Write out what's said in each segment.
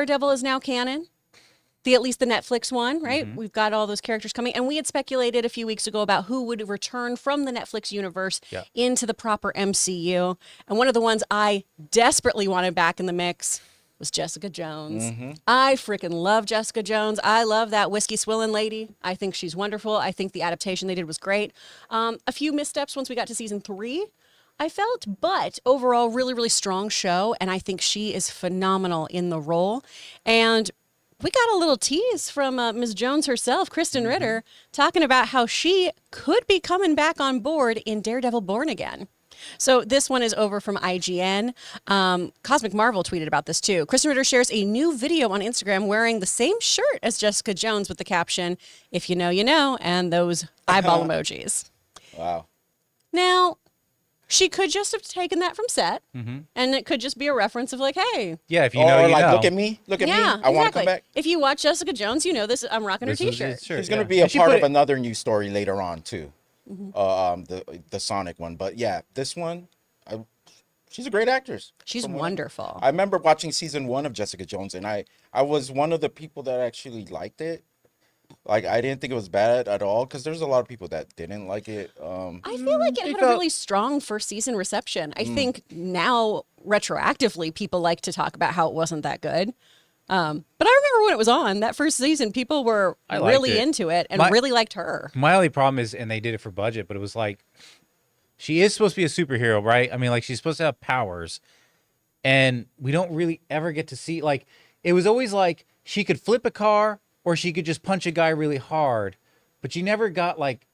Daredevil is now canon. At least the Netflix one, right? Mm-hmm. We've got all those characters coming. And we had speculated a few weeks ago about who would return from the Netflix universe into the proper MCU. And one of the ones I desperately wanted back in the mix was Jessica Jones. I freaking love Jessica Jones. I love that whiskey swilling lady. I think she's wonderful. I think the adaptation they did was great. A few missteps once we got to season 3, I felt, but overall, really, really strong show. And I think she is phenomenal in the role. And we got a little tease from Ms. Jones herself, Kristen Ritter, talking about how she could be coming back on board in Daredevil Born Again. So this one is over from IGN. Cosmic Marvel tweeted about this too. Kristen Ritter shares a new video on Instagram wearing the same shirt as Jessica Jones with the caption, "If you know, you know," and those eyeball emojis. Wow. Now, she could just have taken that from set, and it could just be a reference of like, hey. Yeah, if you know, you like, know. look at me. Look at me. Yeah, I want to come back. If you watch Jessica Jones, you know this. I'm rocking her This was T-shirt. his shirt, He's going to yeah. be a She part put of it- another new story later on, too. The Sonic one. But yeah, this one, she's a great actress. She's wonderful. I remember watching season 1 of Jessica Jones, and I was one of the people that actually liked it. Like, I didn't think it was bad at all, because there's a lot of people that didn't like it. I feel like it had a really strong first season reception. I think now, retroactively, people like to talk about how it wasn't that good. But I remember when it was on, that first season, people were I liked really it. into it and really liked her. My only problem is, and they did it for budget, but it was like, she is supposed to be a superhero, right? I mean, like, she's supposed to have powers, and we don't really ever get to see, like, it was always like she could flip a car or she could just punch a guy really hard, but you never got like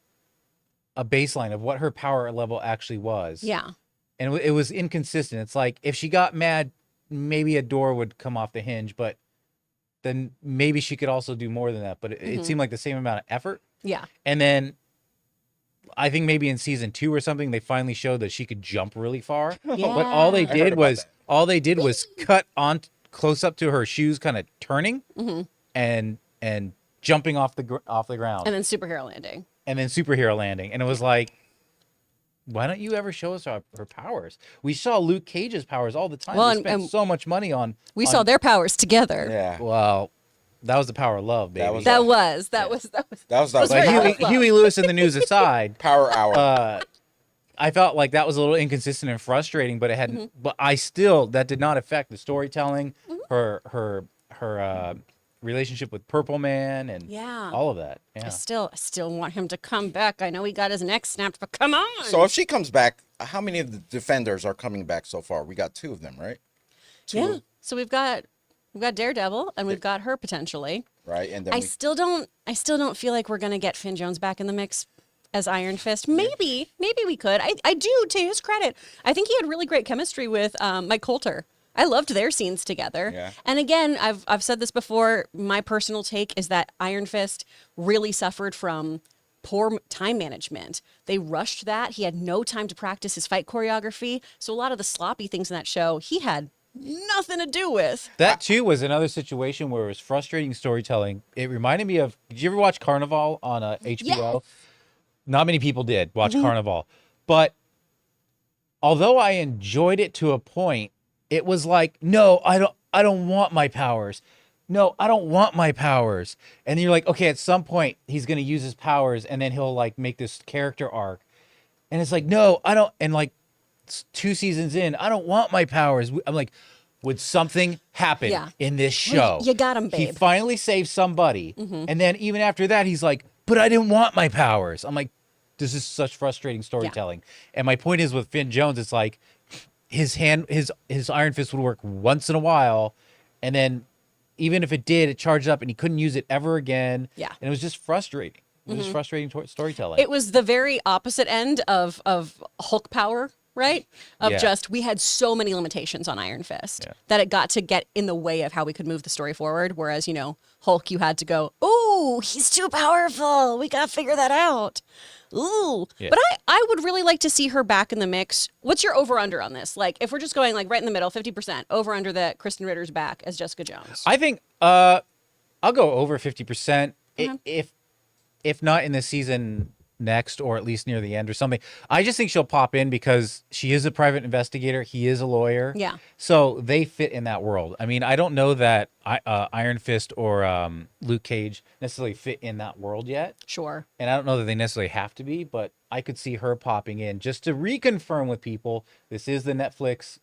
a baseline of what her power level actually was. Yeah. And it was inconsistent. It's like if she got mad, maybe a door would come off the hinge, but then maybe she could also do more than that. But it seemed like the same amount of effort. Yeah. And then I think maybe in season 2 or something, they finally showed that she could jump really far. Yeah. But all they I heard did about was cut on close up to her shoes, kind of turning and jumping off the ground, And then superhero landing. superhero landing, and it was like, why don't you ever show us her powers? We saw Luke Cage's powers all the time. Well, We spent and so much money on. We saw their powers together. Yeah. Well, that was the power of love, baby. That That was But very Huey Lewis and the News aside, Power Hour. I felt like that was a little inconsistent and frustrating, but it hadn't. But that did not affect the storytelling, her relationship with Purple Man, and all of that. Yeah. I still want him to come back. I know he got his neck snapped, but come on. So if she comes back, how many of the Defenders are coming back so far? We got 2 of them, right? 2, yeah. So we've got Daredevil, and we've got her potentially. right? And then I still don't feel like we're gonna get Finn Jones back in the mix as Iron Fist. Maybe we could. I do, to his credit. I think he had really great chemistry with Mike Coulter. I loved their scenes together. Yeah. And again, I've said this before. My personal take is that Iron Fist really suffered from poor time management. They rushed that. He had no time to practice his fight choreography. So a lot of the sloppy things in that show, he had nothing to do with. That too was another situation where it was frustrating storytelling. It reminded me of. Did you ever watch Carnival on HBO? Yes. Not many people did watch Carnival, but although I enjoyed it to a point, it was like, no, I don't want my powers. No, I don't want my powers. And then you're like, okay, at some point he's going to use his powers and then he'll like make this character arc. And it's like, no, I don't. And like 2 seasons in, I don't want my powers. I'm like, would something happen in this show? You got him, babe. He finally saves somebody. And then even after that, he's like, but I didn't want my powers. I'm like, this is such frustrating storytelling. And my point is with Finn Jones, it's like his Iron Fist would work once in a while. And then even if it did, it charged up and he couldn't use it ever again. Yeah. And it was just frustrating. It was frustrating storytelling. It was the very opposite end of Hulk power, right? Of just, we had so many limitations on Iron Fist that it got to get in the way of how we could move the story forward. Whereas, you know, Hulk, you had to go, ooh, he's too powerful. We got to figure that out. Ooh. Yeah. But I would really like to see her back in the mix. What's your over-under on this? Like, if we're just going like right in the middle, 50%, over-under that Kristen Ritter's back as Jessica Jones. I think I'll go over 50%. If not in the season next, or at least near the end or something. I just think she'll pop in because she is a private investigator. He is a lawyer. Yeah. So they fit in that world. I mean, I don't know that Iron Fist or Luke Cage necessarily fit in that world yet. Sure. And I don't know that they necessarily have to be, but I could see her popping in just to reconfirm with people this is the Netflix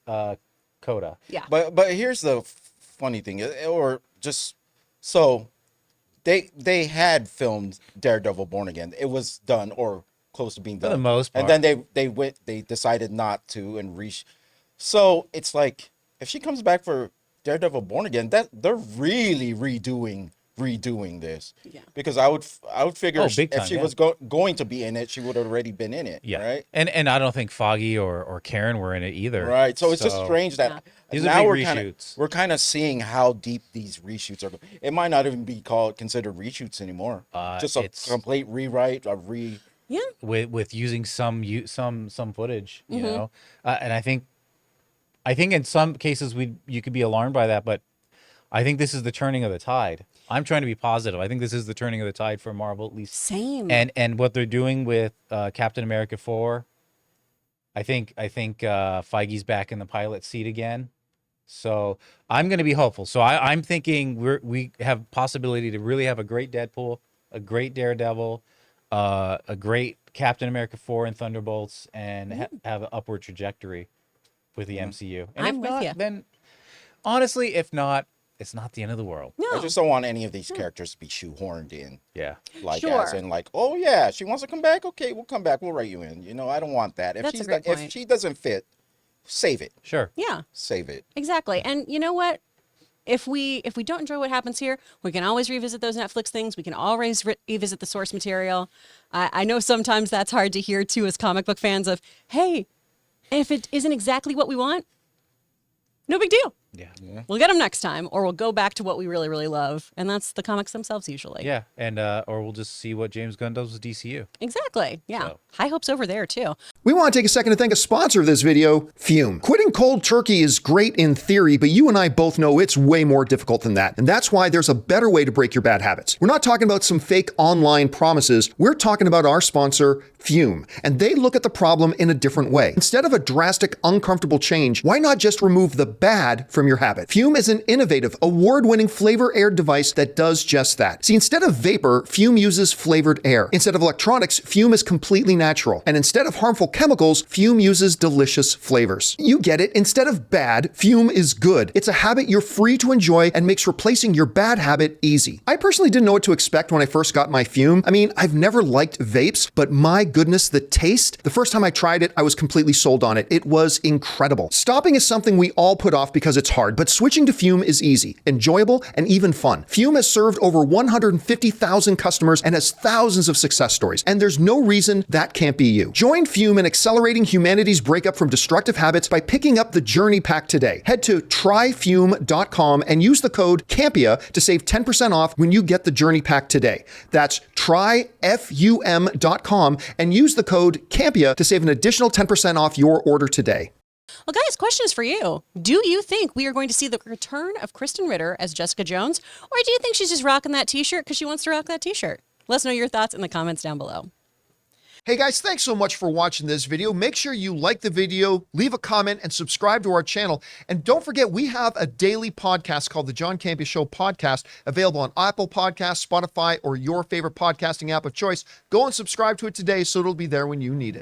coda. Yeah. But here's the funny thing, or just so they had filmed Daredevil Born Again. It was done or close to being done. For the most part. And then they decided not to and so it's like if she comes back for Daredevil Born Again, that they're really redoing this. Yeah. Because I would figure big time, if she yeah. was going to be in it, she would have already been in it. Yeah. Right. And I don't think Foggy or Karen were in it either. Right. So it's just strange that These are now big we're reshoots. kind of seeing how deep these reshoots are. It might not even be considered reshoots anymore. Just a it's- complete rewrite, Yeah. with using some footage, you know. And I think in some cases you could be alarmed by that, but I think this is the turning of the tide. I'm trying to be positive. I think this is the turning of the tide for Marvel, at least. Same. And what they're doing with Captain America 4, I think Feige's back in the pilot seat again. So I'm going to be hopeful. So I'm thinking we have possibility to really have a great Deadpool, a great Daredevil, a great Captain America 4 and Thunderbolts, and have an upward trajectory with the MCU. And I'm if with not, ya. then honestly, if not, it's not the end of the world. No. I just don't want any of these characters to be shoehorned in. Yeah. Like Sure. as in like, oh yeah, she wants to come back. Okay, we'll come back. We'll write you in. You know, I don't want that. If That's a great if point. she doesn't fit, save it. Sure. Yeah. Save it. Exactly. And you know what? If we don't enjoy what happens here, we can always revisit those Netflix things. We can always revisit the source material. I know sometimes that's hard to hear too as comic book fans of, hey, if it isn't exactly what we want, no big deal. Yeah. We'll get them next time, or we'll go back to what we really, really love. And that's the comics themselves usually. Yeah. And or we'll just see what James Gunn does with DCU. Exactly. Yeah. So. High hopes over there too. We want to take a second to thank a sponsor of this video, Fume. Quitting cold turkey is great in theory, but you and I both know it's way more difficult than that. And that's why there's a better way to break your bad habits. We're not talking about some fake online promises. We're talking about our sponsor, Fume. And they look at the problem in a different way. Instead of a drastic, uncomfortable change, why not just remove the bad from your habit? Fume is an innovative, award-winning flavor-air device that does just that. See, instead of vapor, Fume uses flavored air. Instead of electronics, Fume is completely natural. And instead of harmful chemicals, Fume uses delicious flavors. You get it. Instead of bad, Fume is good. It's a habit you're free to enjoy and makes replacing your bad habit easy. I personally didn't know what to expect when I first got my Fume. I mean, I've never liked vapes, but my goodness, the taste. The first time I tried it, I was completely sold on it. It was incredible. Stopping is something we all put off because it's hard, but switching to Fume is easy, enjoyable, and even fun. Fume has served over 150,000 customers and has thousands of success stories, and there's no reason that can't be you. Join Fume in accelerating humanity's breakup from destructive habits by picking up the Journey Pack today. Head to tryfume.com and use the code CAMPEA to save 10% off when you get the Journey Pack today. That's tryfum.com and use the code CAMPEA to save an additional 10% off your order today. Well, guys, question is for you. Do you think we are going to see the return of Kristen Ritter as Jessica Jones? Or do you think she's just rocking that t-shirt because she wants to rock that t-shirt? Let us know your thoughts in the comments down below. Hey guys, thanks so much for watching this video. Make sure you like the video, leave a comment, and subscribe to our channel. And don't forget, we have a daily podcast called the John Campea Show podcast, available on Apple Podcasts, Spotify, or your favorite podcasting app of choice. Go and subscribe to it today so it'll be there when you need it.